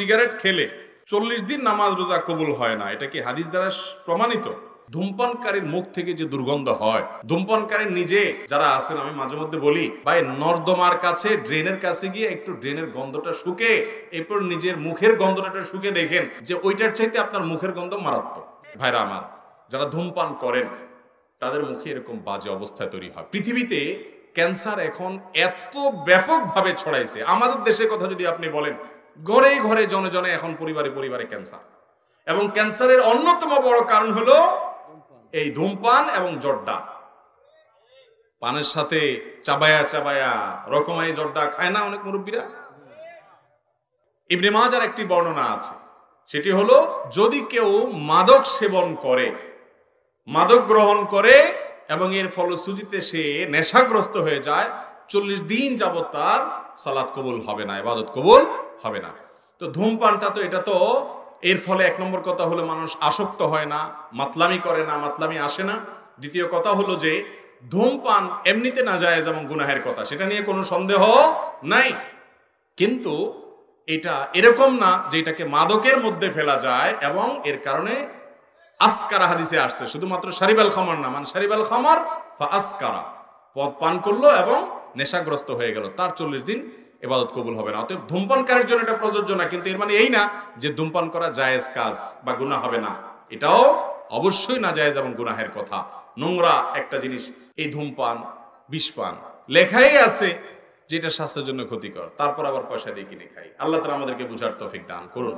Cigarette খেলে 40 দিন নামাজ রোজা কবুল হয় না, এটা কি হাদিস দ্বারা প্রমাণিত? ধূমপানকারীর মুখ থেকে যে দুর্গন্ধ হয়, ধূমপানকারী নিজে যারা আছেন, আমি মাঝে মধ্যে বলি ভাই, নর্দমার কাছে ড্রেনের কাছে গিয়ে একটু ড্রেনের গন্ধটা শুকে এরপর নিজের মুখের গন্ধটা শুকে দেখেন যে ওইটার চাইতে আপনার মুখের গন্ধ মারাত্মক। ভাইরা আমার, যারা ধূমপান করেন তাদের মুখে এরকম বাজে অবস্থা তৈরি হয়। পৃথিবীতে ক্যান্সার এখন এত ব্যাপকভাবে ছড়াইছে, আমাদের দেশের কথা যদি আপনি বলেন, ঘরে ঘরে জনে জনে এখন পরিবারে পরিবারে ক্যান্সার। এবং ক্যান্সারের অন্যতম বড় কারণ হলো এই ধূমপান এবং জর্দা। পানের সাথে চাবায়া চাবায়া রকমারি জর্দা খায় না অনেক মুরব্বীরা? ইবনে মাজার একটি বর্ণনা আছে, সেটি হলো যদি কেউ মাদক সেবন করে, মাদক গ্রহণ করে এবং এর ফলশ্রুতিতে সে নেশাগ্রস্ত হয়ে যায়, 40 দিন যাবত তার সালাত কবুল হবে না, ইবাদত কবুল হবে না। তো ধূমপানটা তো, এটা তো এর ফলে এক নম্বর কথা হলো মানুষ আসক্ত হয় না, মাতলামি করে না, মাতলামি আসে না। দ্বিতীয় কথা হলো যে ধূমপান এমনিতে নাজায়েজ এবং গুনাহের কথা, সেটা নিয়ে কোনো সন্দেহ নাই, কিন্তু এটা এরকম না যে এটাকে মাদকের মধ্যে ফেলা যায় এবং এর কারণে আসকারা হাদিসে আসছে, শুধুমাত্র শারিবাল খামার না, মানে শারিবাল খামার বা আসকারা, পদ পান করলো এবং নেশাগ্রস্ত হয়ে গেল, তার 40 দিন ইবাদত কবুল হবে না। অতএব ধূমপানকারীর জন্য এটা প্রযোজ্য না, কিন্তু এর মানে এই না যে ধূমপান করা জায়েজ কাজ বা গুনাহ হবে না, এটাও অবশ্যই না জায়েজ এবং গুনাহের কথা, নোংরা একটা জিনিস এই ধূমপান, বিষপান। লেখাই আছে যে এটা স্বাস্থ্যের জন্য ক্ষতিকর, তারপর আবার পয়সা দিয়ে কিনে খাই। আল্লাহ তাআলা আমাদেরকে বুঝার তৌফিক দান করুন।